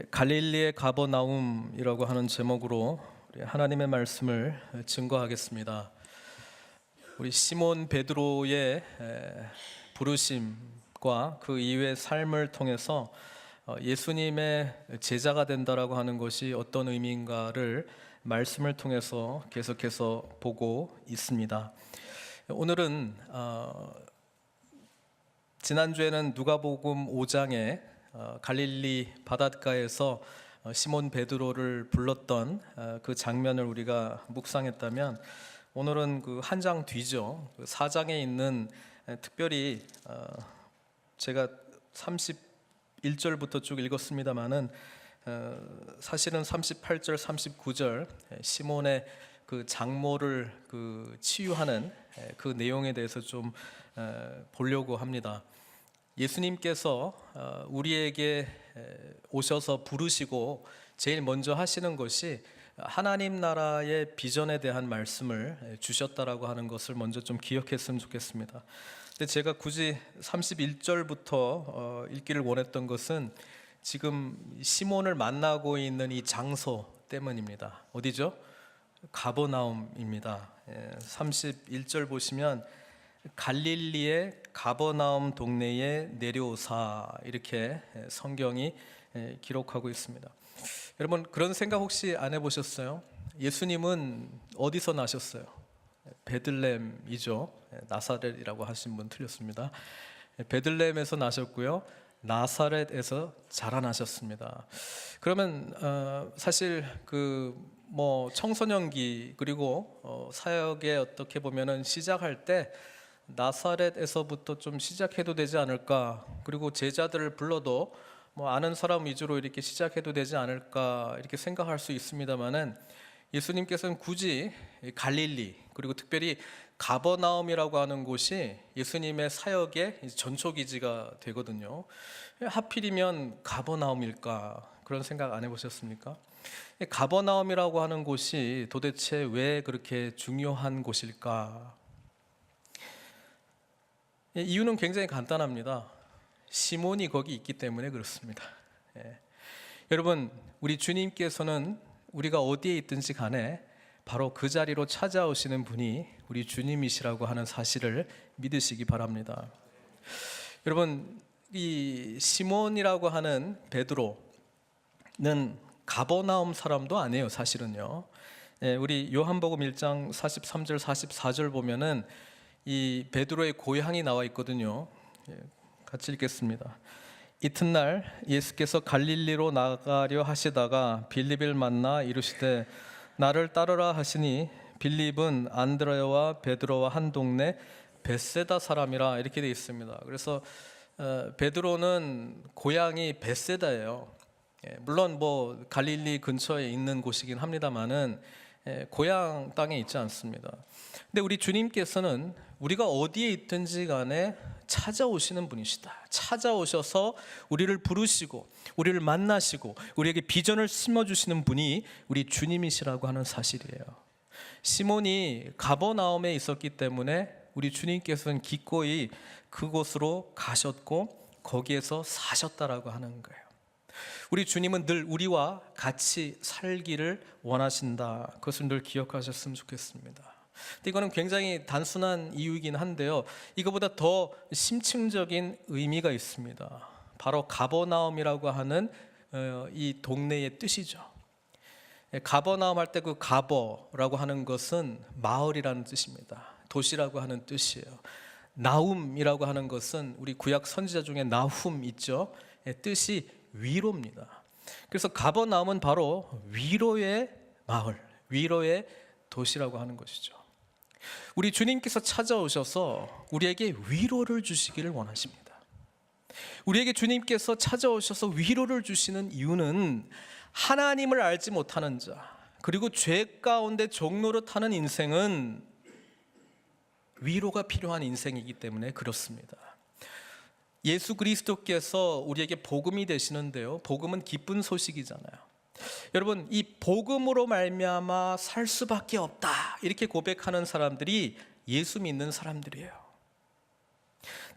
갈릴리의 가버나움이라고 하는 제목으로 우리 하나님의 말씀을 증거하겠습니다. 우리 시몬 베드로의 부르심과 그 이후의 삶을 통해서 예수님의 제자가 된다라고 하는 것이 어떤 의미인가를 말씀을 통해서 계속해서 보고 있습니다. 오늘은 지난주에는 누가복음 5장에 갈릴리 바닷가에서 시몬 베드로를 불렀던 그 장면을 우리가 묵상했다면, 오늘은 그 한 장 뒤죠. 그 4장에 있는 특별히 제가 31절부터 쭉 읽었습니다마는 사실은 38절, 39절 시몬의 그 장모를 그 치유하는 그 내용에 대해서 좀 보려고 합니다. 예수님께서 우리에게 오셔서 부르시고 제일 먼저 하시는 것이 하나님 나라의 비전에 대한 말씀을 주셨다라고 하는 것을 먼저 좀 기억했으면 좋겠습니다. 근데 제가 굳이 31절부터 읽기를 원했던 것은 지금 시몬을 만나고 있는 이 장소 때문입니다. 어디죠? 가버나움입니다. 31절 보시면 갈릴리의 가버나움 동네에 내려오사, 이렇게 성경이 기록하고 있습니다. 여러분, 그런 생각 혹시 안 해보셨어요? 예수님은 어디서 나셨어요? 베들레헴이죠. 나사렛이라고 하신 분 틀렸습니다. 베들레헴에서 나셨고요, 나사렛에서 자라나셨습니다. 그러면 사실 청소년기 그리고 사역에 어떻게 보면은 시작할 때 나사렛에서부터 좀 시작해도 되지 않을까, 그리고 제자들을 불러도 아는 사람 위주로 이렇게 시작해도 되지 않을까, 이렇게 생각할 수 있습니다만은, 예수님께서는 굳이 갈릴리, 그리고 특별히 가버나움이라고 하는 곳이 예수님의 사역의 전초기지가 되거든요. 하필이면 가버나움일까, 그런 생각 안 해보셨습니까? 가버나움이라고 하는 곳이 도대체 왜 그렇게 중요한 곳일까? 이유는 굉장히 간단합니다. 시몬이 거기 있기 때문에 그렇습니다. 여러분, 우리 주님께서는 우리가 어디에 있든지 간에 바로 그 자리로 찾아오시는 분이 우리 주님이시라고 하는 사실을 믿으시기 바랍니다. 여러분, 이 시몬이라고 하는 베드로는 가버나움 사람도 아니에요, 사실은요. 우리 요한복음 1장 43절 44절 보면은 이 베드로의 고향이 나와 있거든요. 같이 읽겠습니다. 이튿날 예수께서 갈릴리로 나가려 하시다가 빌립을 만나 이르시되 나를 따르라 하시니, 빌립은 안드레와 베드로와 한 동네 벳세다 사람이라, 이렇게 되어 있습니다. 그래서 베드로는 고향이 벳세다예요. 물론 갈릴리 근처에 있는 곳이긴 합니다만은 고향 땅에 있지 않습니다. 근데 우리 주님께서는 우리가 어디에 있든지 간에 찾아오시는 분이시다. 찾아오셔서 우리를 부르시고 우리를 만나시고 우리에게 비전을 심어주시는 분이 우리 주님이시라고 하는 사실이에요. 시몬이 가버나움에 있었기 때문에 우리 주님께서는 기꺼이 그곳으로 가셨고 거기에서 사셨다라고 하는 거예요. 우리 주님은 늘 우리와 같이 살기를 원하신다. 그것을 늘 기억하셨으면 좋겠습니다. 근데 이거는 굉장히 단순한 이유이긴 한데요, 이거보다 더 심층적인 의미가 있습니다. 바로 가버나움이라고 하는 이 동네의 뜻이죠. 가버나움 할 때 그 가버라고 하는 것은 마을이라는 뜻입니다. 도시라고 하는 뜻이에요. 나움이라고 하는 것은 우리 구약 선지자 중에 나훔 있죠. 뜻이 위로입니다. 그래서 가버나움은 바로 위로의 마을, 위로의 도시라고 하는 것이죠. 우리 주님께서 찾아오셔서 우리에게 위로를 주시기를 원하십니다. 우리에게 주님께서 찾아오셔서 위로를 주시는 이유는 하나님을 알지 못하는 자, 그리고 죄 가운데 종노릇하는 인생은 위로가 필요한 인생이기 때문에 그렇습니다. 예수 그리스도께서 우리에게 복음이 되시는데요, 복음은 기쁜 소식이잖아요. 여러분, 이 복음으로 말미암아 살 수밖에 없다, 이렇게 고백하는 사람들이 예수 믿는 사람들이에요.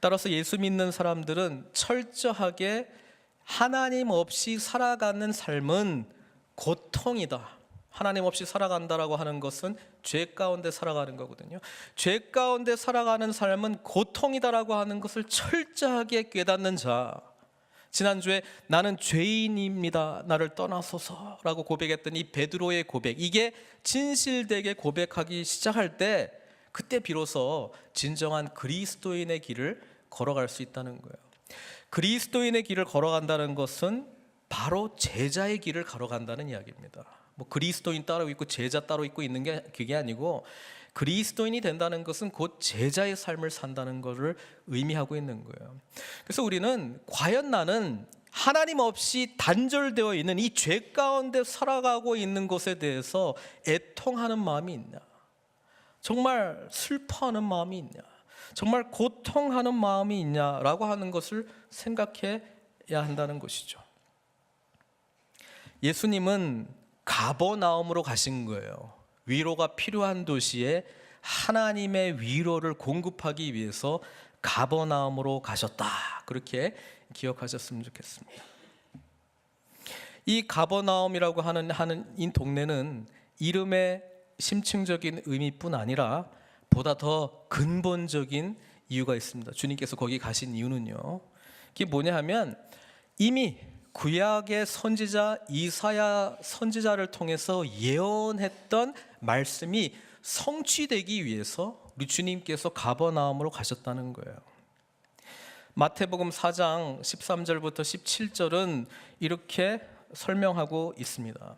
따라서 예수 믿는 사람들은 철저하게 하나님 없이 살아가는 삶은 고통이다. 하나님 없이 살아간다라고 하는 것은 죄 가운데 살아가는 거거든요. 죄 가운데 살아가는 삶은 고통이다라고 하는 것을 철저하게 깨닫는 자, 지난주에 나는 죄인입니다, 나를 떠나소서라고 고백했던 이 베드로의 고백, 이게 진실되게 고백하기 시작할 때 그때 비로소 진정한 그리스도인의 길을 걸어갈 수 있다는 거예요. 그리스도인의 길을 걸어간다는 것은 바로 제자의 길을 걸어간다는 이야기입니다. 뭐 그리스도인 따로 있고 제자 따로 있고 있는 게 그게 아니고, 그리스도인이 된다는 것은 곧 제자의 삶을 산다는 것을 의미하고 있는 거예요. 그래서 우리는 과연 나는 하나님 없이 단절되어 있는 이 죄 가운데 살아가고 있는 것에 대해서 애통하는 마음이 있냐, 정말 슬퍼하는 마음이 있냐, 정말 고통하는 마음이 있냐라고 하는 것을 생각해야 한다는 것이죠. 예수님은 가버나움으로 가신 거예요. 위로가 필요한 도시에 하나님의 위로를 공급하기 위해서 가버나움으로 가셨다, 그렇게 기억하셨으면 좋겠습니다. 이 가버나움이라고 하는 이 동네는 이름의 심층적인 의미뿐 아니라 보다 더 근본적인 이유가 있습니다. 주님께서 거기 가신 이유는요, 그게 뭐냐 하면 이미 구약의 선지자 이사야 선지자를 통해서 예언했던 말씀이 성취되기 위해서 우리 주님께서 가버나움으로 가셨다는 거예요. 마태복음 4장 13절부터 17절은 이렇게 설명하고 있습니다.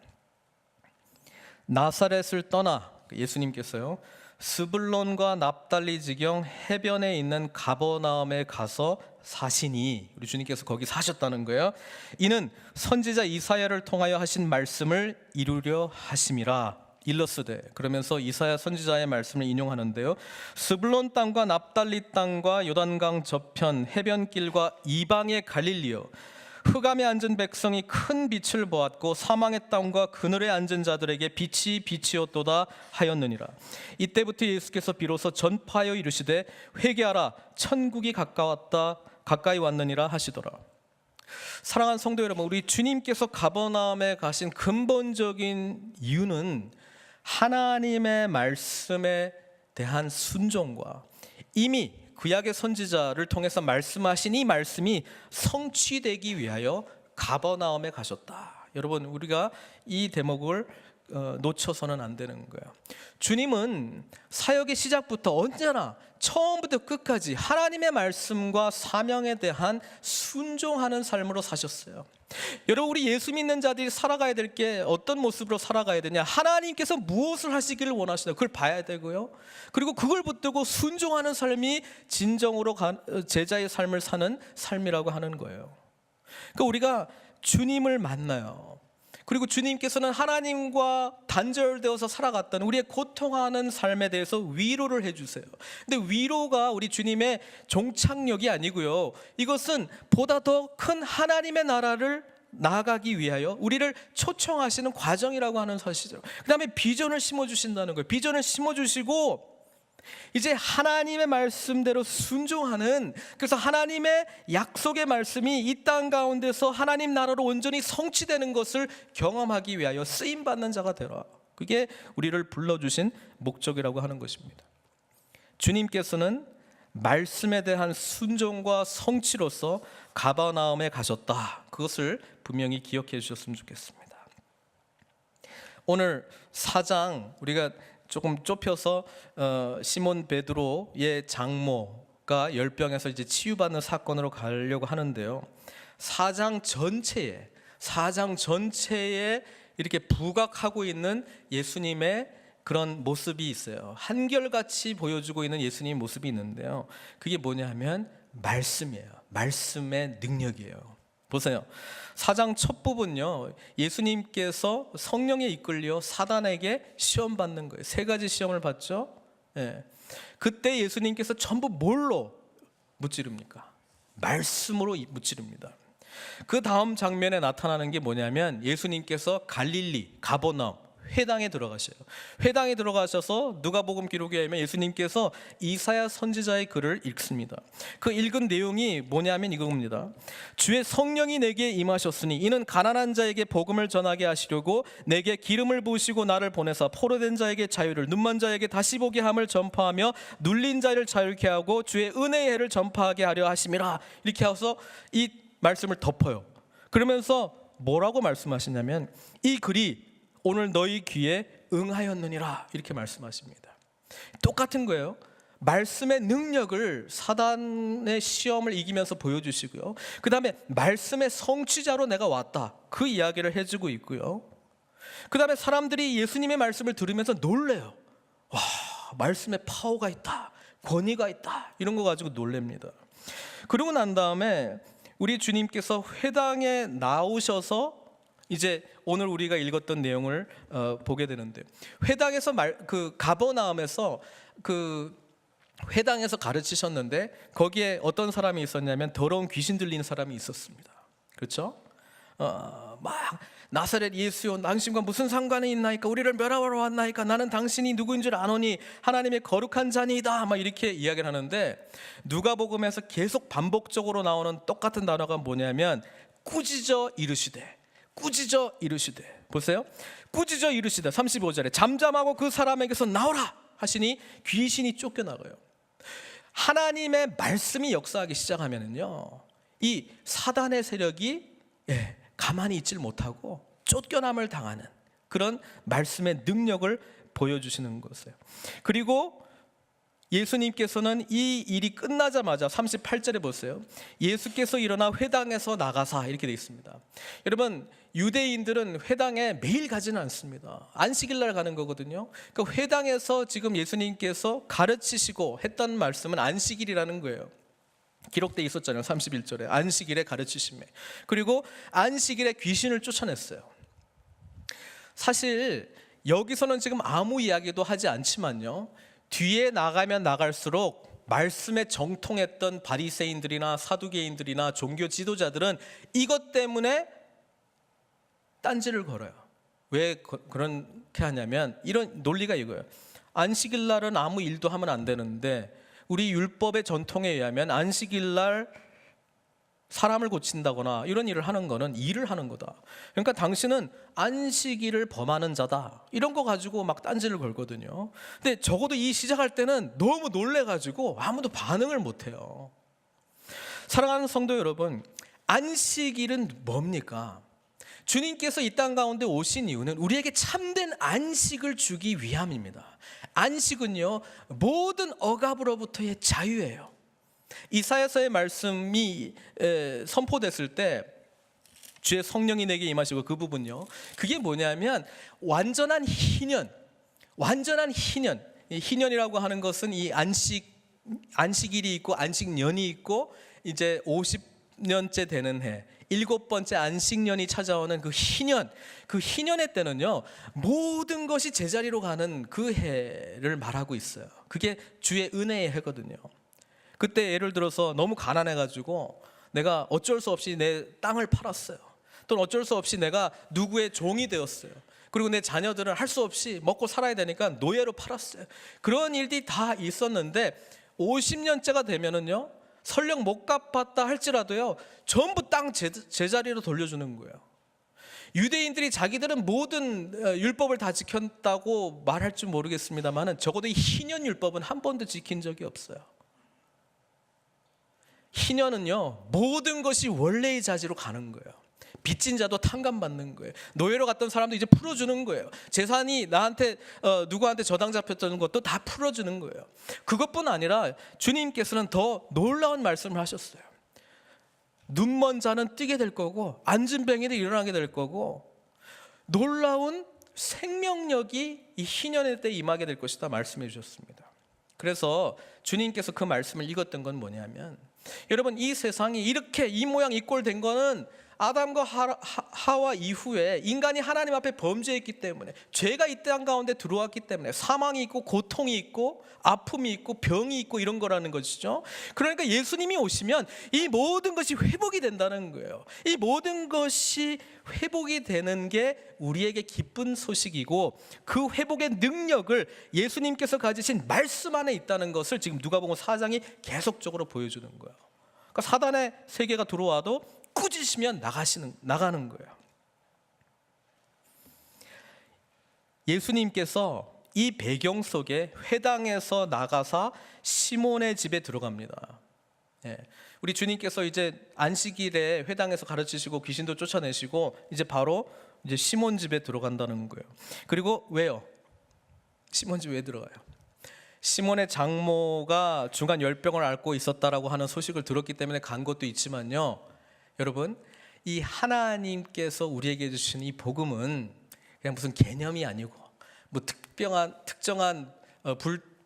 나사렛을 떠나, 예수님께서요, 스불론과 납달리 지경 해변에 있는 가버나움에 가서 사시니, 우리 주님께서 거기 사셨다는 거예요. 이는 선지자 이사야를 통하여 하신 말씀을 이루려 하심이라. 일러스되, 그러면서 이사야 선지자의 말씀을 인용하는데요, 스불론 땅과 납달리 땅과 요단강 저편 해변길과 이방의 갈릴리여, 흑암에 앉은 백성이 큰 빛을 보았고 사망의 땅과 그늘에 앉은 자들에게 빛이 빛이었도다 하였느니라. 이때부터 예수께서 비로소 전파하여 이르시되 회개하라, 천국이 가까이 왔느니라 하시더라. 사랑하는 성도 여러분, 우리 주님께서 가버나움에 가신 근본적인 이유는 하나님의 말씀에 대한 순종과 이미 구약의 선지자를 통해서 말씀하신 이 말씀이 성취되기 위하여 가버나움에 가셨다. 여러분, 우리가 이 대목을 놓쳐서는 안 되는 거예요. 주님은 사역의 시작부터 언제나 처음부터 끝까지 하나님의 말씀과 사명에 대한 순종하는 삶으로 사셨어요. 여러분, 우리 예수 믿는 자들이 살아가야 될 게 어떤 모습으로 살아가야 되냐, 하나님께서 무엇을 하시기를 원하시나 그걸 봐야 되고요, 그리고 그걸 붙들고 순종하는 삶이 진정으로 제자의 삶을 사는 삶이라고 하는 거예요. 그러니까 우리가 주님을 만나요. 그리고 주님께서는 하나님과 단절되어서 살아갔던 우리의 고통하는 삶에 대해서 위로를 해주세요. 근데 위로가 우리 주님의 종착역이 아니고요, 이것은 보다 더 큰 하나님의 나라를 나아가기 위하여 우리를 초청하시는 과정이라고 하는 사실이죠. 그 다음에 비전을 심어주신다는 거예요. 비전을 심어주시고 이제 하나님의 말씀대로 순종하는, 그래서 하나님의 약속의 말씀이 이 땅 가운데서 하나님 나라로 온전히 성취되는 것을 경험하기 위하여 쓰임받는 자가 되라. 그게 우리를 불러주신 목적이라고 하는 것입니다. 주님께서는 말씀에 대한 순종과 성취로서 가버나움에 가셨다. 그것을 분명히 기억해 주셨으면 좋겠습니다. 오늘 4장 우리가 조금 좁혀서 시몬 베드로의 장모가 열병에서 이제 치유받는 사건으로 가려고 하는데요, 4장 전체에 이렇게 부각하고 있는 예수님의 그런 모습이 있어요. 한결같이 보여주고 있는 예수님의 모습이 있는데요, 그게 뭐냐면 말씀이에요. 말씀의 능력이에요. 보세요. 4장 첫 부분요, 예수님께서 성령에 이끌려 사단에게 시험 받는 거예요. 3가지 시험을 받죠. 그때 예수님께서 전부 뭘로 무찌릅니까? 말씀으로 무찌릅니다. 그 다음 장면에 나타나는 게 뭐냐면 예수님께서 갈릴리, 가버나움, 회당에 들어가셔요. 회당에 들어가셔서 누가복음 기록에 의하면 예수님께서 이사야 선지자의 글을 읽습니다. 그 읽은 내용이 뭐냐면 이겁니다. 주의 성령이 내게 임하셨으니 이는 가난한 자에게 복음을 전하게 하시려고 내게 기름을 부으시고 나를 보내사 포로된 자에게 자유를, 눈먼 자에게 다시 보게 함을 전파하며 눌린 자를 자유케 하고 주의 은혜의 해를 전파하게 하려 하심이라. 이렇게 해서 이 말씀을 덮어요. 그러면서 뭐라고 말씀하시냐면 이 글이 오늘 너희 귀에 응하였느니라 이렇게 말씀하십니다. 똑같은 거예요. 말씀의 능력을 사단의 시험을 이기면서 보여주시고요. 그 다음에 말씀의 성취자로 내가 왔다 그 이야기를 해주고 있고요. 그 다음에 사람들이 예수님의 말씀을 들으면서 놀래요. 와, 말씀에 파워가 있다, 권위가 있다, 이런 거 가지고 놀랍니다. 그러고 난 다음에 우리 주님께서 회당에 나오셔서 이제 오늘 우리가 읽었던 내용을 보게 되는데, 회당에서 가버나움에서 회당에서 가르치셨는데 거기에 어떤 사람이 있었냐면 더러운 귀신 들리는 사람이 있었습니다. 그렇죠? 막 나사렛 예수여 당신과 무슨 상관이 있나이까, 우리를 멸하러 왔나이까, 나는 당신이 누구인 줄 아노니 하나님의 거룩한 자니이다, 막 이렇게 이야기를 하는데, 누가복음에서 계속 반복적으로 나오는 똑같은 단어가 뭐냐면 꾸짖어 이르시되, 꾸짖어 이르시되. 보세요. 꾸짖어 이르시되 35절에 잠잠하고 그 사람에게서 나오라 하시니 귀신이 쫓겨나가요. 하나님의 말씀이 역사하기 시작하면은요, 이 사단의 세력이 가만히 있질 못하고 쫓겨남을 당하는 그런 말씀의 능력을 보여주시는 것이에요. 그리고 예수님께서는 이 일이 끝나자마자 38절에 보세요. 예수께서 일어나 회당에서 나가사 이렇게 되어 있습니다. 여러분, 유대인들은 회당에 매일 가지는 않습니다. 안식일 날 가는 거거든요. 그러니까 회당에서 지금 예수님께서 가르치시고 했던 말씀은 안식일이라는 거예요. 기록되어 있었잖아요. 31절에 안식일에 가르치심에. 그리고 안식일에 귀신을 쫓아냈어요. 사실 여기서는 지금 아무 이야기도 하지 않지만요, 뒤에 나가면 나갈수록 말씀에 정통했던 바리새인들이나 사두개인들이나 종교 지도자들은 이것 때문에 딴지를 걸어요. 왜 그렇게 하냐면 이런 논리가 이거예요. 안식일 날은 아무 일도 하면 안 되는데 우리 율법의 전통에 의하면 안식일 날 사람을 고친다거나 이런 일을 하는 거는 일을 하는 거다. 그러니까 당신은 안식일을 범하는 자다, 이런 거 가지고 막 딴지를 걸거든요. 근데 적어도 이 시작할 때는 너무 놀래가지고 아무도 반응을 못해요. 사랑하는 성도 여러분, 안식일은 뭡니까? 주님께서 이 땅 가운데 오신 이유는 우리에게 참된 안식을 주기 위함입니다. 안식은요, 모든 억압으로부터의 자유예요. 이사야서의 말씀이 선포됐을 때 주의 성령이 내게 임하시고, 그 부분요, 그게 뭐냐면 완전한 희년, 희년이라고 하는 것은 이 안식일이 있고 안식년이 있고 이제 50년째 되는 해, 7번째 안식년이 찾아오는 그 희년의 때는요, 모든 것이 제자리로 가는 그 해를 말하고 있어요. 그게 주의 은혜의 해거든요. 그때 예를 들어서 너무 가난해가지고 내가 어쩔 수 없이 내 땅을 팔았어요. 또는 어쩔 수 없이 내가 누구의 종이 되었어요. 그리고 내 자녀들은 할 수 없이 먹고 살아야 되니까 노예로 팔았어요. 그런 일들이 다 있었는데 50년째가 되면은요, 설령 못 갚았다 할지라도요, 전부 땅 제자리로 돌려주는 거예요. 유대인들이 자기들은 모든 율법을 다 지켰다고 말할 줄 모르겠습니다만 적어도 이 희년 율법은 한 번도 지킨 적이 없어요. 희년은요, 모든 것이 원래의 자리로 가는 거예요. 빚진 자도 탕감받는 거예요. 노예로 갔던 사람도 이제 풀어주는 거예요. 재산이 나한테 누구한테 저당 잡혔던 것도 다 풀어주는 거예요. 그것뿐 아니라 주님께서는 더 놀라운 말씀을 하셨어요. 눈먼 자는 뜨게 될 거고 앉은 병이도 일어나게 될 거고 놀라운 생명력이 이 희년의 때 임하게 될 것이다 말씀해 주셨습니다. 그래서 주님께서 그 말씀을 읽었던 건 뭐냐면, 여러분, 이 세상이 이렇게 이 모양 이 꼴 된 거는 아담과 하와 이후에 인간이 하나님 앞에 범죄했기 때문에, 죄가 이 땅 가운데 들어왔기 때문에 사망이 있고 고통이 있고 아픔이 있고 병이 있고 이런 거라는 것이죠. 그러니까 예수님이 오시면 이 모든 것이 회복이 된다는 거예요. 이 모든 것이 회복이 되는 게 우리에게 기쁜 소식이고, 그 회복의 능력을 예수님께서 가지신 말씀 안에 있다는 것을 지금 누가복음 4장이 계속적으로 보여주는 거예요. 그러니까 사단의 세계가 들어와도 꾸짖으면 나가는 거예요. 예수님께서 이 배경 속에 회당에서 나가사 시몬의 집에 들어갑니다. 우리 주님께서 이제 안식일에 회당에서 가르치시고 귀신도 쫓아내시고 이제 바로 이제 시몬 집에 들어간다는 거예요. 그리고 왜요? 시몬 집에 왜 들어가요? 시몬의 장모가 중한 열병을 앓고 있었다라고 하는 소식을 들었기 때문에 간 것도 있지만요, 여러분, 이 하나님께서 우리에게 주신 이 복음은 그냥 무슨 개념이 아니고 뭐 특정한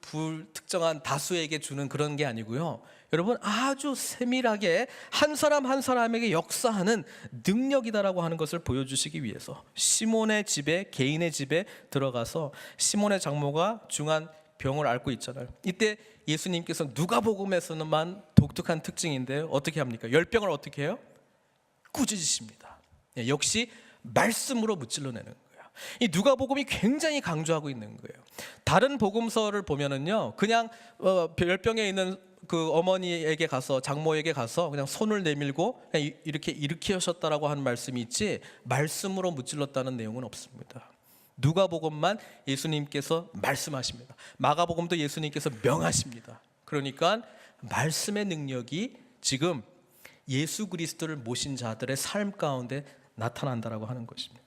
불특정한 다수에게 주는 그런 게 아니고요, 여러분, 아주 세밀하게 한 사람 한 사람에게 역사하는 능력이다라고 하는 것을 보여주시기 위해서 시몬의 집에, 개인의 집에 들어가서 시몬의 장모가 중한 병을 앓고 있잖아요. 이때 예수님께서 누가복음에서는만 독특한 특징인데요, 어떻게 합니까? 열병을 어떻게 해요? 꾸짖으십니다. 역시 말씀으로 무찔러내는 거예요. 이 누가복음이 굉장히 강조하고 있는 거예요. 다른 복음서를 보면은요, 그냥 열병에 있는 그 어머니에게 가서, 장모에게 가서 그냥 손을 내밀고 그냥 이렇게 일으키셨다라고 하는 말씀이 있지, 말씀으로 무찔렀다는 내용은 없습니다. 누가복음만 예수님께서 말씀하십니다. 마가복음도 예수님께서 명하십니다. 그러니까 말씀의 능력이 지금 예수 그리스도를 모신 자들의 삶 가운데 나타난다라고 하는 것입니다.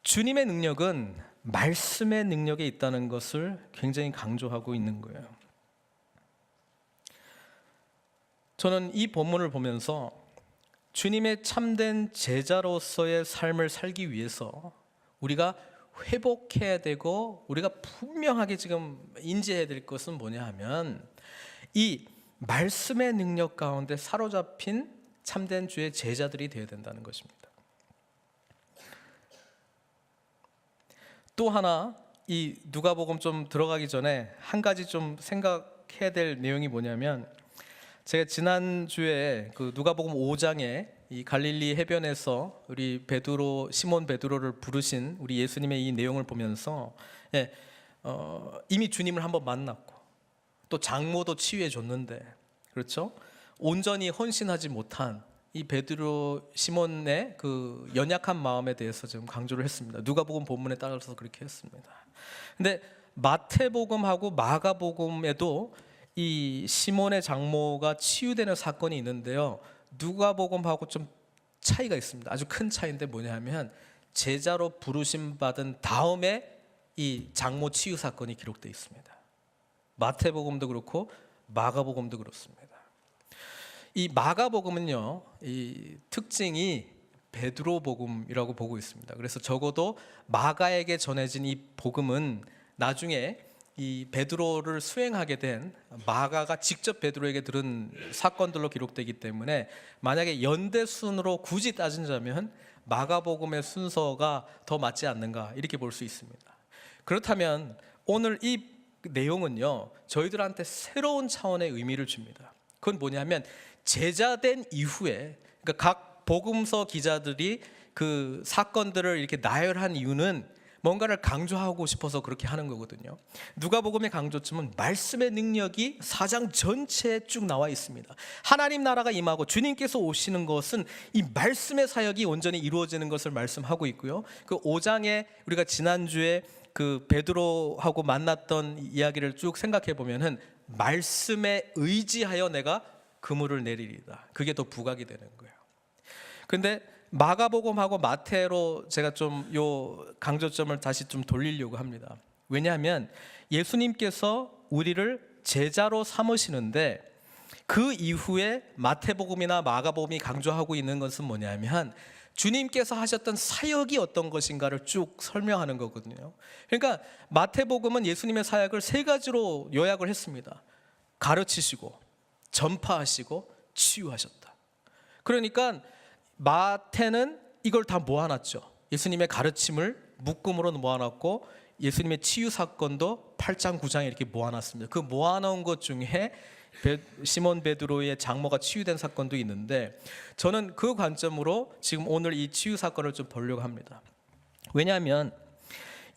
주님의 능력은 말씀의 능력에 있다는 것을 굉장히 강조하고 있는 거예요. 저는 이 본문을 보면서 주님의 참된 제자로서의 삶을 살기 위해서 우리가 회복해야 되고, 우리가 분명하게 지금 인지해야 될 것은 뭐냐 하면, 이 말씀의 능력 가운데 사로잡힌 참된 주의 제자들이 되어야 된다는 것입니다. 또 하나, 이 누가복음 좀 들어가기 전에 한 가지 좀 생각해야 될 내용이 뭐냐면, 제가 지난주에 그 누가복음 5장에 이 갈릴리 해변에서 우리 시몬 베드로를 부르신 우리 예수님의 이 내용을 보면서 이미 주님을 한번 만났고 또 장모도 치유해 줬는데, 그렇죠? 온전히 헌신하지 못한 이 베드로 시몬의 그 연약한 마음에 대해서 지금 강조를 했습니다. 누가복음 본문에 따라서 그렇게 했습니다. 근데 마태복음하고 마가복음에도 이 시몬의 장모가 치유되는 사건이 있는데요, 누가복음하고 좀 차이가 있습니다. 아주 큰 차이인데 뭐냐면, 제자로 부르심 받은 다음에 이 장모 치유 사건이 기록되어 있습니다. 마태복음도 그렇고 마가복음도 그렇습니다. 이 마가복음은요, 이 특징이 베드로복음이라고 보고 있습니다. 그래서 적어도 마가에게 전해진 이 복음은 나중에 이 베드로를 수행하게 된 마가가 직접 베드로에게 들은 사건들로 기록되기 때문에, 만약에 연대 순으로 굳이 따진다면 마가복음의 순서가 더 맞지 않는가, 이렇게 볼 수 있습니다. 그렇다면 오늘 이 내용은요, 저희들한테 새로운 차원의 의미를 줍니다. 그건 뭐냐면, 제자된 이후에, 그러니까 각 복음서 기자들이 그 사건들을 이렇게 나열한 이유는 뭔가를 강조하고 싶어서 그렇게 하는 거거든요. 누가복음의 강조점은 말씀의 능력이 4장 전체에 쭉 나와 있습니다. 하나님 나라가 임하고 주님께서 오시는 것은 이 말씀의 사역이 온전히 이루어지는 것을 말씀하고 있고요. 그 5장에 우리가 지난주에 그 베드로하고 만났던 이야기를 쭉 생각해 보면은, 말씀에 의지하여 내가 그물을 내리리다, 그게 더 부각이 되는 거예요. 근데 마가복음하고 마태로 제가 좀 요 강조점을 다시 좀 돌리려고 합니다. 왜냐하면 예수님께서 우리를 제자로 삼으시는데, 그 이후에 마태복음이나 마가복음이 강조하고 있는 것은 뭐냐면, 주님께서 하셨던 사역이 어떤 것인가를 쭉 설명하는 거거든요. 그러니까 마태복음은 예수님의 사역을 세 가지로 요약을 했습니다. 가르치시고 전파하시고 치유하셨다. 그러니까 마태는 이걸 다 모아놨죠. 예수님의 가르침을 묶음으로 모아놨고 예수님의 치유 사건도 8장 9장에 이렇게 모아놨습니다. 그 모아놓은 것 중에 시몬 베드로의 장모가 치유된 사건도 있는데, 저는 그 관점으로 지금 오늘 이 치유 사건을 좀 보려고 합니다. 왜냐하면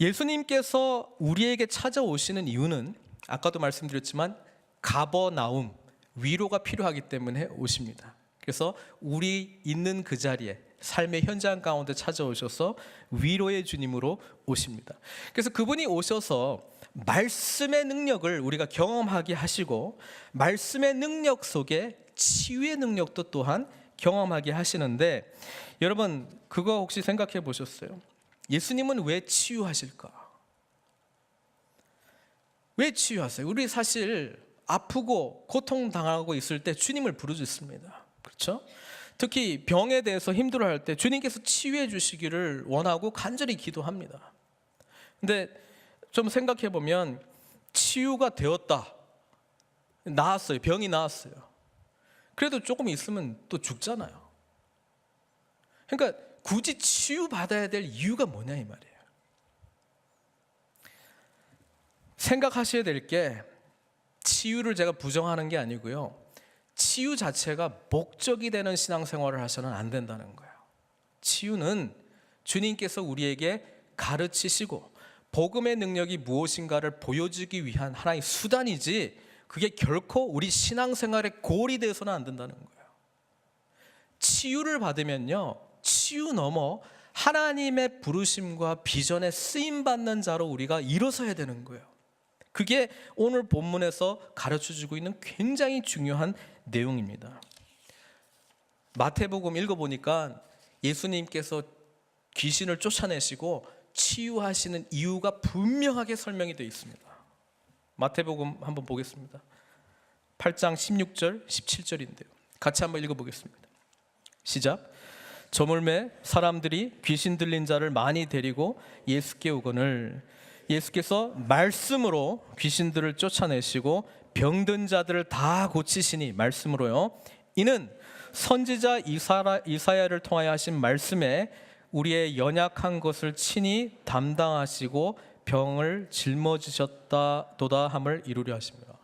예수님께서 우리에게 찾아오시는 이유는 아까도 말씀드렸지만 가버나움, 위로가 필요하기 때문에 오십니다. 그래서 우리 있는 그 자리에 삶의 현장 가운데 찾아오셔서 위로의 주님으로 오십니다. 그래서 그분이 오셔서 말씀의 능력을 우리가 경험하게 하시고 말씀의 능력 속에 치유의 능력도 또한 경험하게 하시는데, 여러분 그거 혹시 생각해 보셨어요? 예수님은 왜 치유하실까? 왜 치유하세요? 우리 사실 아프고 고통당하고 있을 때 주님을 부르짖습니다. 그렇죠? 특히 병에 대해서 힘들어할 때 주님께서 치유해 주시기를 원하고 간절히 기도합니다. 근데 좀 생각해 보면 치유가 되었다, 나았어요, 병이 나았어요. 그래도 조금 있으면 또 죽잖아요. 그러니까 굳이 치유받아야 될 이유가 뭐냐 이 말이에요. 생각하셔야 될 게, 치유를 제가 부정하는 게 아니고요, 치유 자체가 목적이 되는 신앙생활을 하셔는 안 된다는 거예요. 치유는 주님께서 우리에게 가르치시고 복음의 능력이 무엇인가를 보여주기 위한 하나의 수단이지, 그게 결코 우리 신앙생활의 골이 되어서는 안 된다는 거예요. 치유를 받으면요, 치유 넘어 하나님의 부르심과 비전에 쓰임받는 자로 우리가 일어서야 되는 거예요. 그게 오늘 본문에서 가르쳐주고 있는 굉장히 중요한 내용입니다. 마태복음 읽어보니까 예수님께서 귀신을 쫓아내시고 치유하시는 이유가 분명하게 설명이 되어 있습니다. 마태복음 한번 보겠습니다. 8장 16절 17절인데요 같이 한번 읽어보겠습니다. 시작. 저물매 사람들이 귀신 들린 자를 많이 데리고 예수께 오거늘 예수께서 말씀으로 귀신들을 쫓아내시고 병든 자들을 다 고치시니, 말씀으로요, 이는 선지자 이사야를 통하여 하신 말씀에 우리의 연약한 것을 친히 담당하시고 병을 짊어지셨다도다 함을 이루려 하십니다.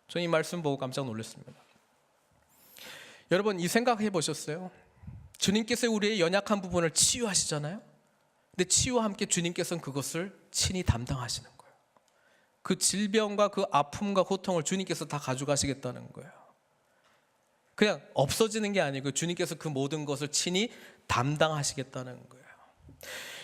저는 이 말씀 보고 깜짝 놀랐습니다. 여러분 이 생각해 보셨어요? 주님께서 우리의 연약한 부분을 치유하시잖아요. 근데 치유와 함께 주님께서는 그것을 친히 담당하시는 거예요. 그 질병과 그 아픔과 고통을 주님께서 다 가져가시겠다는 거예요. 그냥 없어지는 게 아니고 주님께서 그 모든 것을 친히 담당하시겠다는 거예요.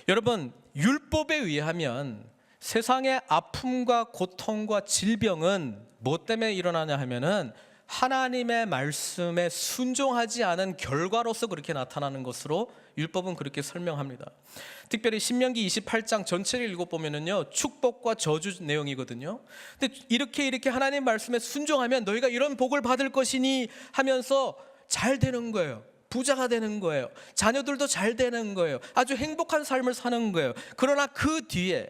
여러분 율법에 의하면 세상의 아픔과 고통과 질병은 뭐 때문에 일어나냐 하면은 하나님의 말씀에 순종하지 않은 결과로서 그렇게 나타나는 것으로 율법은 그렇게 설명합니다. 특별히 신명기 28장 전체를 읽어보면요, 축복과 저주 내용이거든요. 근데 이렇게 하나님 말씀에 순종하면 너희가 이런 복을 받을 것이니 하면서 잘 되는 거예요. 부자가 되는 거예요. 자녀들도 잘 되는 거예요. 아주 행복한 삶을 사는 거예요. 그러나 그 뒤에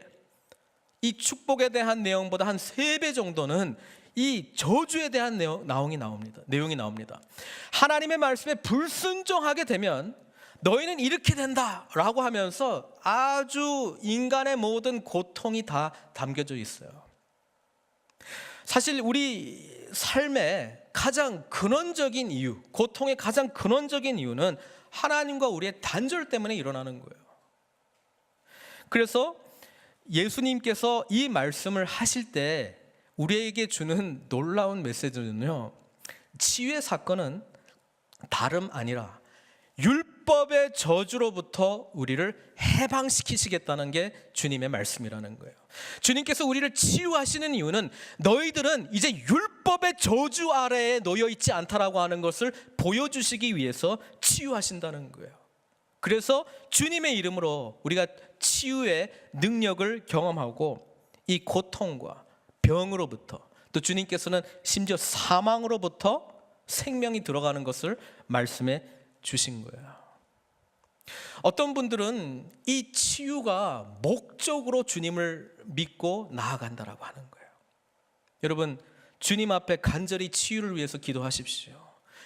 이 축복에 대한 내용보다 한 3배 정도는 이 저주에 대한 내용이 나옵니다. 하나님의 말씀에 불순종하게 되면 너희는 이렇게 된다라고 하면서 아주 인간의 모든 고통이 다 담겨져 있어요. 사실 우리 삶의 가장 근원적인 이유, 고통의 가장 근원적인 이유는 하나님과 우리의 단절 때문에 일어나는 거예요. 그래서 예수님께서 이 말씀을 하실 때 우리에게 주는 놀라운 메시지는요, 치유의 사건은 다름 아니라 율법의 저주로부터 우리를 해방시키시겠다는 게 주님의 말씀이라는 거예요. 주님께서 우리를 치유하시는 이유는 너희들은 이제 율법의 저주 아래에 놓여 있지 않다라고 하는 것을 보여주시기 위해서 치유하신다는 거예요. 그래서 주님의 이름으로 우리가 치유의 능력을 경험하고 이 고통과 병으로부터, 또 주님께서는 심지어 사망으로부터 생명이 들어가는 것을 말씀해 주신 거예요. 어떤 분들은 이 치유가 목적으로 주님을 믿고 나아간다라고 하는 거예요. 여러분 주님 앞에 간절히 치유를 위해서 기도하십시오.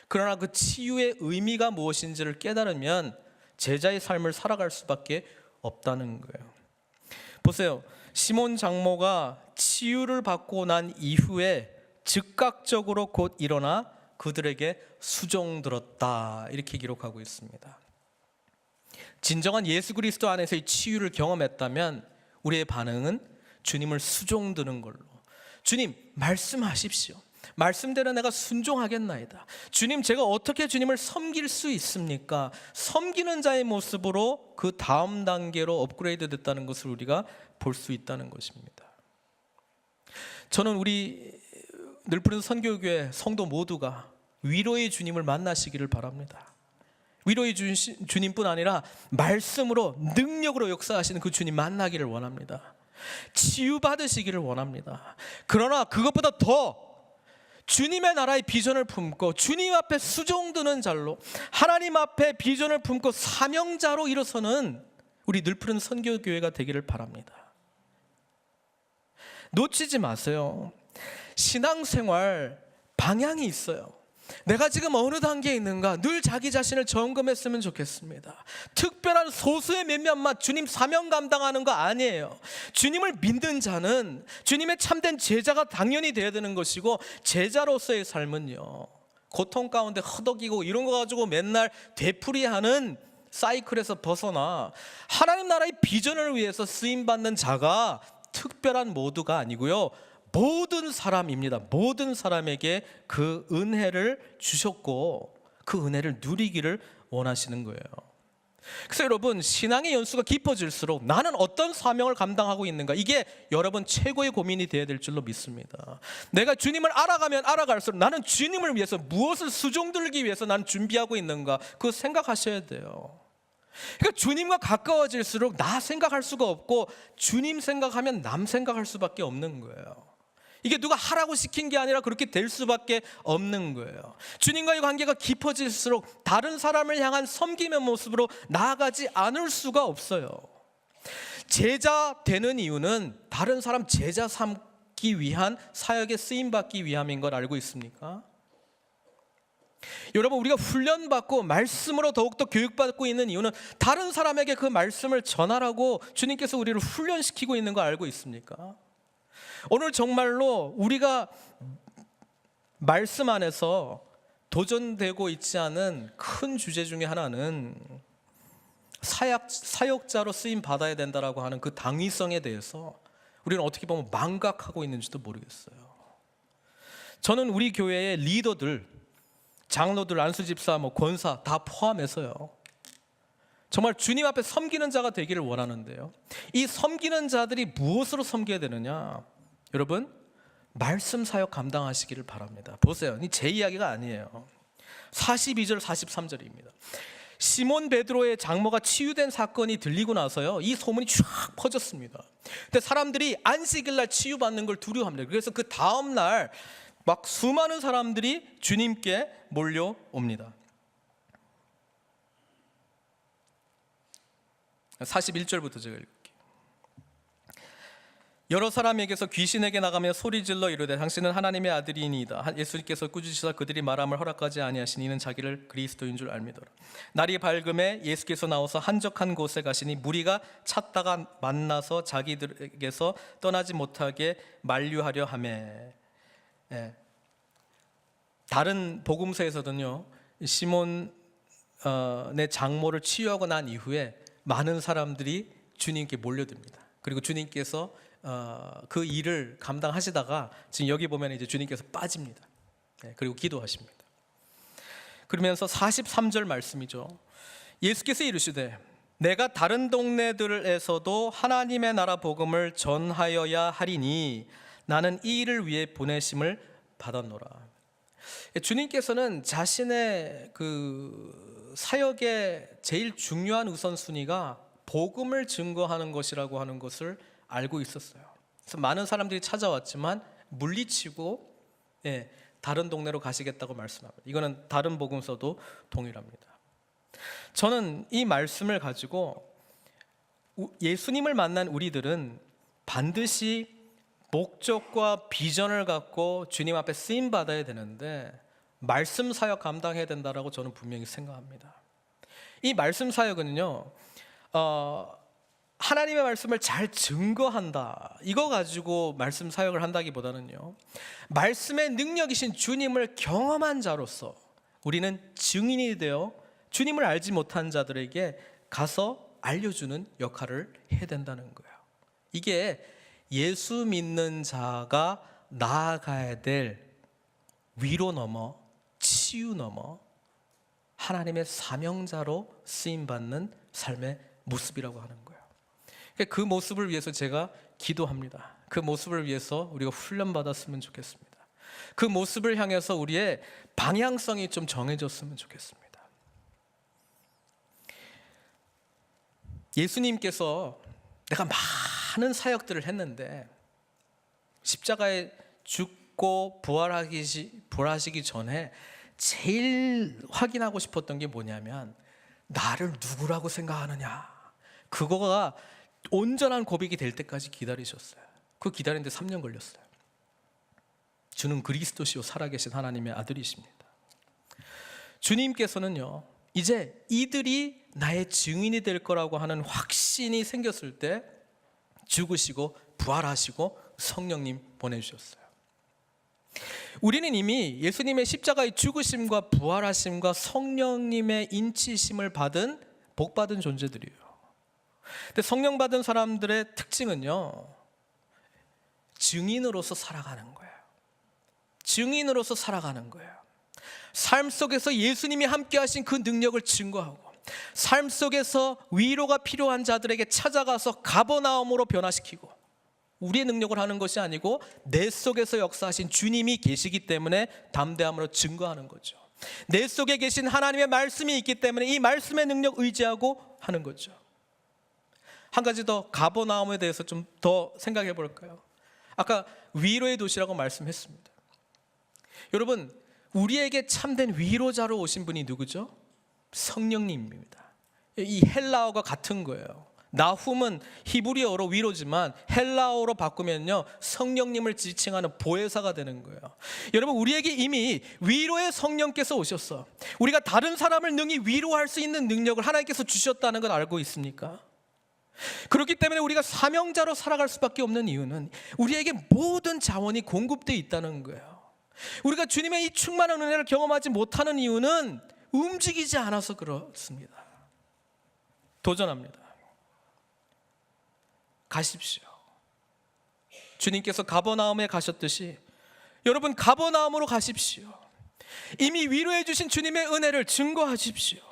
그러나 그 치유의 의미가 무엇인지를 깨달으면 제자의 삶을 살아갈 수밖에 없다는 거예요. 보세요. 시몬 장모가 치유를 받고 난 이후에 즉각적으로 곧 일어나 그들에게 수종들었다, 이렇게 기록하고 있습니다. 진정한 예수 그리스도 안에서의 치유를 경험했다면 우리의 반응은 주님을 수종드는 걸로, 주님 말씀하십시오, 말씀대로 내가 순종하겠나이다, 주님 제가 어떻게 주님을 섬길 수 있습니까? 섬기는 자의 모습으로 그 다음 단계로 업그레이드 됐다는 것을 우리가 볼 수 있다는 것입니다. 저는 우리 늘푸른 선교교회 성도 모두가 위로의 주님을 만나시기를 바랍니다. 위로의 주님뿐 아니라 말씀으로 능력으로 역사하시는 그 주님 만나기를 원합니다. 치유받으시기를 원합니다. 그러나 그것보다 더 주님의 나라의 비전을 품고 주님 앞에 수종드는 자로, 하나님 앞에 비전을 품고 사명자로 일어서는 우리 늘푸른 선교교회가 되기를 바랍니다. 놓치지 마세요. 신앙생활 방향이 있어요. 내가 지금 어느 단계에 있는가 늘 자기 자신을 점검했으면 좋겠습니다. 특별한 소수의 몇몇만 주님 사명 감당하는 거 아니에요. 주님을 믿는 자는 주님의 참된 제자가 당연히 되어야 되는 것이고, 제자로서의 삶은요, 고통 가운데 허덕이고 이런 거 가지고 맨날 되풀이하는 사이클에서 벗어나 하나님 나라의 비전을 위해서 쓰임받는 자가 특별한 모두가 아니고요, 모든 사람입니다. 모든 사람에게 그 은혜를 주셨고 그 은혜를 누리기를 원하시는 거예요. 그래서 여러분, 신앙의 연수가 깊어질수록 나는 어떤 사명을 감당하고 있는가, 이게 여러분 최고의 고민이 되어야 될 줄로 믿습니다. 내가 주님을 알아가면 알아갈수록 나는 주님을 위해서 무엇을 수종들기 위해서 나는 준비하고 있는가, 그거 생각하셔야 돼요. 그러니까 주님과 가까워질수록 나 생각할 수가 없고 주님 생각하면 남 생각할 수밖에 없는 거예요. 이게 누가 하라고 시킨 게 아니라 그렇게 될 수밖에 없는 거예요. 주님과의 관계가 깊어질수록 다른 사람을 향한 섬김의 모습으로 나아가지 않을 수가 없어요. 제자 되는 이유는 다른 사람 제자 삼기 위한 사역에 쓰임받기 위함인 걸 알고 있습니까? 여러분, 우리가 훈련받고 말씀으로 더욱더 교육받고 있는 이유는 다른 사람에게 그 말씀을 전하라고 주님께서 우리를 훈련시키고 있는 거 알고 있습니까? 오늘 정말로 우리가 말씀 안에서 도전되고 있지 않은 큰 주제 중에 하나는 사역자로 쓰임 받아야 된다라고 하는 그 당위성에 대해서 우리는 어떻게 보면 망각하고 있는지도 모르겠어요. 저는 우리 교회의 리더들, 장로들, 안수집사, 권사 다 포함해서요, 정말 주님 앞에 섬기는 자가 되기를 원하는데요, 이 섬기는 자들이 무엇으로 섬겨야 되느냐? 여러분, 말씀 사역 감당하시기를 바랍니다. 보세요, 제 이야기가 아니에요. 42절 43절입니다. 시몬 베드로의 장모가 치유된 사건이 들리고 나서요, 이 소문이 쫙 퍼졌습니다. 근데 사람들이 안식일날 치유받는 걸 두려워합니다. 그래서 그 다음 날 막 수많은 사람들이 주님께 몰려옵니다. 41절부터 제가 읽을게요. 여러 사람에게서 귀신에게 나가며 소리질러 이르되 당신은 하나님의 아들이니이다. 예수님께서 꾸짖으시사 그들이 말함을 허락하지 아니하시니 이는 자기를 그리스도인 줄 알미더라. 날이 밝음에 예수께서 나와서 한적한 곳에 가시니 무리가 찾다가 만나서 자기들에게서 떠나지 못하게 만류하려 하매. 다른 복음서에서는요, 시몬의 장모를 치유하고 난 이후에 많은 사람들이 주님께 몰려듭니다. 그리고 주님께서 그 일을 감당하시다가 지금 여기 보면 이제 주님께서 빠집니다. 그리고 기도하십니다. 그러면서 43절 말씀이죠. 예수께서 이르시되 내가 다른 동네들에서도 하나님의 나라 복음을 전하여야 하리니 나는 이 일을 위해 보내심을 받았노라. 주님께서는 자신의 그 사역의 제일 중요한 우선순위가 복음을 증거하는 것이라고 하는 것을 알고 있었어요. 그래서 많은 사람들이 찾아왔지만 물리치고 다른 동네로 가시겠다고 말씀합니다. 이거는 다른 복음서도 동일합니다. 저는 이 말씀을 가지고 예수님을 만난 우리들은 반드시 목적과 비전을 갖고 주님 앞에 쓰임 받아야 되는데 말씀 사역 감당해야 된다라고 저는 분명히 생각합니다. 이 말씀 사역은요, 하나님의 말씀을 잘 증거한다, 이거 가지고 말씀 사역을 한다기보다는요, 말씀의 능력이신 주님을 경험한 자로서 우리는 증인이 되어 주님을 알지 못한 자들에게 가서 알려주는 역할을 해야 된다는 거예요. 이게 예수 믿는 자가 나아가야 될 위로 넘어 치유 넘어 하나님의 사명자로 쓰임받는 삶의 모습이라고 하는 거예요. 그 모습을 위해서 제가 기도합니다. 그 모습을 위해서 우리가 훈련받았으면 좋겠습니다. 그 모습을 향해서 우리의 방향성이 좀 정해졌으면 좋겠습니다. 예수님께서 내가 많은 사역들을 했는데 십자가에 죽고 부활하시기 전에 제일 확인하고 싶었던 게 뭐냐면 나를 누구라고 생각하느냐, 그거가 온전한 고백이 될 때까지 기다리셨어요. 그 기다리는데 3년 걸렸어요. 주는 그리스도시요 살아계신 하나님의 아들이십니다. 주님께서는요, 이제 이들이 나의 증인이 될 거라고 하는 확신이 생겼을 때 죽으시고 부활하시고 성령님 보내주셨어요. 우리는 이미 예수님의 십자가의 죽으심과 부활하심과 성령님의 인치심을 받은 복받은 존재들이에요. 근데 성령 받은 사람들의 특징은요, 증인으로서 살아가는 거예요. 증인으로서 살아가는 거예요. 삶 속에서 예수님이 함께 하신 그 능력을 증거하고, 삶 속에서 위로가 필요한 자들에게 찾아가서 가버나움으로 변화시키고, 우리의 능력을 하는 것이 아니고 내 속에서 역사하신 주님이 계시기 때문에 담대함으로 증거하는 거죠. 내 속에 계신 하나님의 말씀이 있기 때문에 이 말씀의 능력 의지하고 하는 거죠. 한 가지 더 가버나움에 대해서 좀 더 생각해 볼까요? 아까 위로의 도시라고 말씀했습니다. 여러분, 우리에게 참된 위로자로 오신 분이 누구죠? 성령님입니다. 이 헬라어가 같은 거예요. 나훔은 히브리어로 위로지만 헬라어로 바꾸면요, 성령님을 지칭하는 보혜사가 되는 거예요. 여러분, 우리에게 이미 위로의 성령께서 오셨어. 우리가 다른 사람을 능히 위로할 수 있는 능력을 하나님께서 주셨다는 걸 알고 있습니까? 그렇기 때문에 우리가 사명자로 살아갈 수밖에 없는 이유는 우리에게 모든 자원이 공급되어 있다는 거예요. 우리가 주님의 이 충만한 은혜를 경험하지 못하는 이유는 움직이지 않아서 그렇습니다. 도전합니다. 가십시오. 주님께서 가버나움에 가셨듯이 여러분 가버나움으로 가십시오. 이미 위로해 주신 주님의 은혜를 증거하십시오.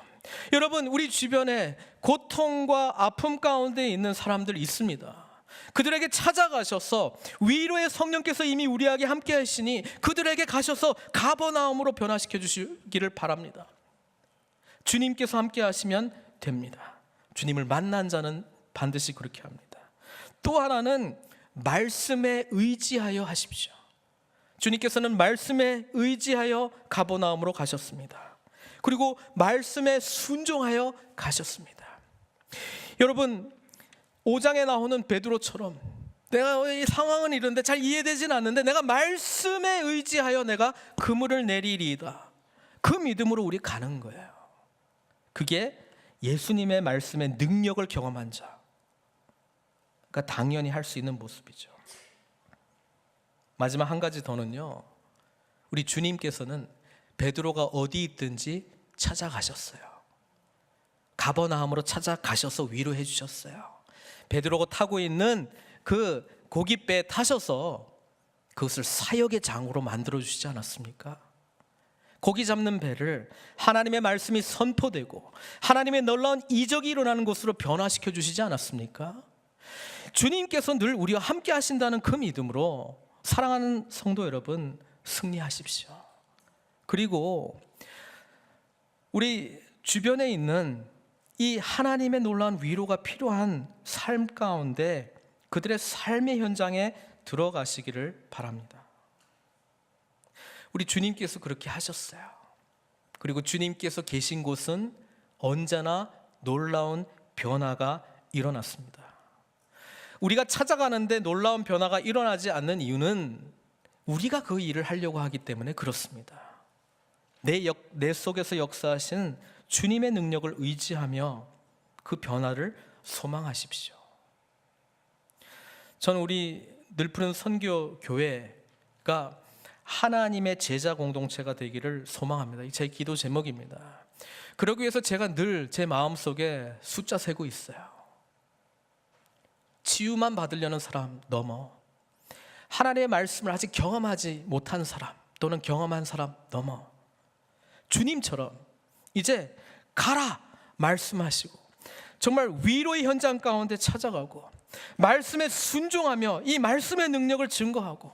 여러분, 우리 주변에 고통과 아픔 가운데 있는 사람들 있습니다. 그들에게 찾아가셔서 위로의 성령께서 이미 우리에게 함께 하시니 그들에게 가셔서 가버나움으로 변화시켜 주시기를 바랍니다. 주님께서 함께 하시면 됩니다. 주님을 만난 자는 반드시 그렇게 합니다. 또 하나는 말씀에 의지하여 하십시오. 주님께서는 말씀에 의지하여 가버나움으로 가셨습니다. 그리고 말씀에 순종하여 가셨습니다. 여러분, 5장에 나오는 베드로처럼 내가 이 상황은 이런데 잘 이해되진 않는데 내가 말씀에 의지하여 내가 그물을 내리리이다, 그 믿음으로 우리 가는 거예요. 그게 예수님의 말씀의 능력을 경험한 자가 당연히 할 수 있는 모습이죠. 마지막 한 가지 더는요, 우리 주님께서는 베드로가 어디 있든지 찾아가셨어요. 가버나움으로 찾아가셔서 위로해 주셨어요. 베드로가 타고 있는 그 고깃배에 타셔서 그것을 사역의 장으로 만들어 주시지 않았습니까? 고기 잡는 배를 하나님의 말씀이 선포되고 하나님의 놀라운 이적이 일어나는 곳으로 변화시켜 주시지 않았습니까? 주님께서 늘 우리와 함께 하신다는 그 믿음으로 사랑하는 성도 여러분, 승리하십시오. 그리고 우리 주변에 있는 이 하나님의 놀라운 위로가 필요한 삶 가운데 그들의 삶의 현장에 들어가시기를 바랍니다. 우리 주님께서 그렇게 하셨어요. 그리고 주님께서 계신 곳은 언제나 놀라운 변화가 일어났습니다. 우리가 찾아가는데 놀라운 변화가 일어나지 않는 이유는 우리가 그 일을 하려고 하기 때문에 그렇습니다. 내 속에서 역사하신 주님의 능력을 의지하며 그 변화를 소망하십시오. 저는 우리 늘푸른 선교 교회가 하나님의 제자 공동체가 되기를 소망합니다. 이 제 기도 제목입니다. 그러기 위해서 제가 늘 제 마음속에 숫자 세고 있어요. 치유만 받으려는 사람 넘어, 하나님의 말씀을 아직 경험하지 못한 사람 또는 경험한 사람 넘어, 주님처럼 이제 가라 말씀하시고 정말 위로의 현장 가운데 찾아가고 말씀에 순종하며 이 말씀의 능력을 증거하고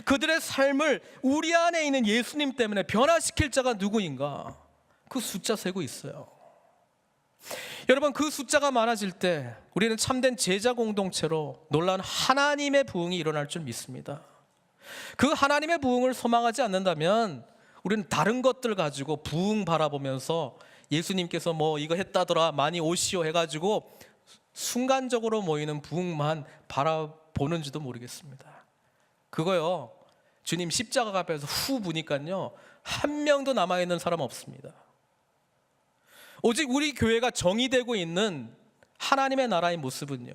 그들의 삶을 우리 안에 있는 예수님 때문에 변화시킬 자가 누구인가, 그 숫자 세고 있어요. 여러분, 그 숫자가 많아질 때 우리는 참된 제자 공동체로 놀라운 하나님의 부흥이 일어날 줄 믿습니다. 그 하나님의 부흥을 소망하지 않는다면 우리는 다른 것들 가지고 부흥 바라보면서 예수님께서 뭐 이거 했다더라 많이 오시오 해가지고 순간적으로 모이는 부흥만 바라보는지도 모르겠습니다. 그거요, 주님 십자가 앞에서 후 부니까요 한 명도 남아있는 사람 없습니다. 오직 우리 교회가 정의되고 있는 하나님의 나라의 모습은요,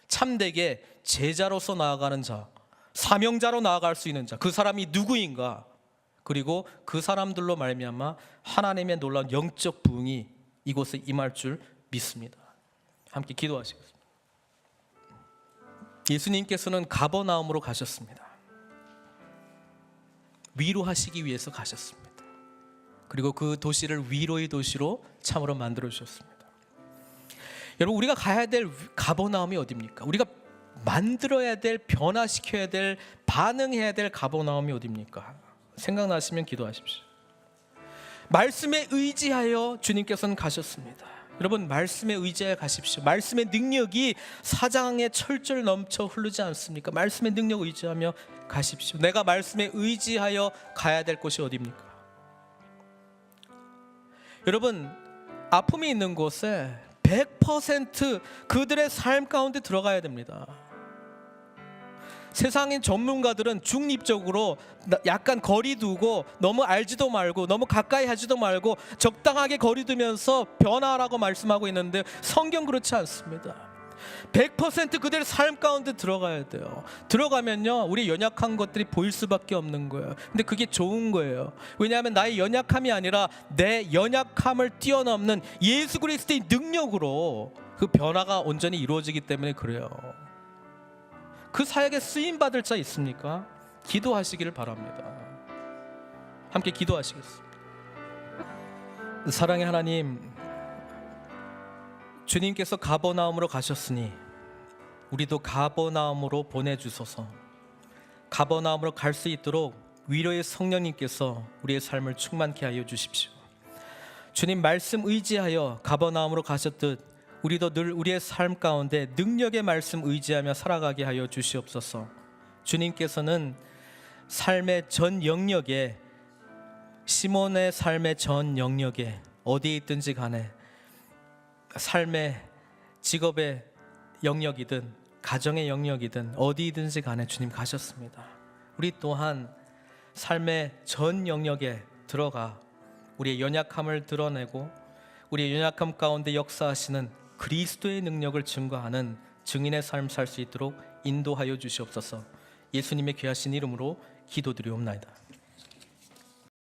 참되게 제자로서 나아가는 자, 사명자로 나아갈 수 있는 자, 그 사람이 누구인가, 그리고 그 사람들로 말미암아 하나님의 놀라운 영적 부흥이 이곳에 임할 줄 믿습니다. 함께 기도하시겠습니다. 예수님께서는 가버나움으로 가셨습니다. 위로하시기 위해서 가셨습니다. 그리고 그 도시를 위로의 도시로 참으로 만들어 주셨습니다. 여러분, 우리가 가야 될 가버나움이 어디입니까? 우리가 만들어야 될, 변화시켜야 될, 반응해야 될 가버나움이 어디입니까? 생각나시면 기도하십시오. 말씀에 의지하여 주님께서는 가셨습니다. 여러분, 말씀에 의지하여 가십시오. 말씀의 능력이 사장에 철철 넘쳐 흐르지 않습니까? 말씀의 능력 의지하며 가십시오. 내가 말씀에 의지하여 가야 될 곳이 어디입니까? 여러분, 아픔이 있는 곳에 100% 그들의 삶 가운데 들어가야 됩니다. 세상의 전문가들은 중립적으로 약간 거리 두고 너무 알지도 말고 너무 가까이 하지도 말고 적당하게 거리 두면서 변화라고 말씀하고 있는데 성경 그렇지 않습니다. 100% 그들의 삶 가운데 들어가야 돼요. 들어가면요 우리 연약한 것들이 보일 수밖에 없는 거예요. 근데 그게 좋은 거예요. 왜냐하면 나의 연약함이 아니라 내 연약함을 뛰어넘는 예수 그리스도의 능력으로 그 변화가 온전히 이루어지기 때문에 그래요. 그 사역에 쓰임받을 자 있습니까? 기도하시기를 바랍니다. 함께 기도하시겠습니다. 사랑의 하나님, 주님께서 가버나움으로 가셨으니 우리도 가버나움으로 보내주소서. 가버나움으로 갈 수 있도록 위로의 성령님께서 우리의 삶을 충만케 하여 주십시오. 주님 말씀 의지하여 가버나움으로 가셨듯 우리도 늘 우리의 삶 가운데 능력의 말씀 의지하며 살아가게 하여 주시옵소서. 주님께서는 삶의 전 영역에, 시몬의 삶의 전 영역에 어디에 있든지 간에, 삶의 직업의 영역이든 가정의 영역이든 어디든지 간에 주님 가셨습니다. 우리 또한 삶의 전 영역에 들어가 우리의 연약함을 드러내고 우리의 연약함 가운데 역사하시는 그리스도의 능력을 증거하는 증인의 삶 살 수 있도록 인도하여 주시옵소서. 예수님의 귀하신 이름으로 기도드리옵나이다.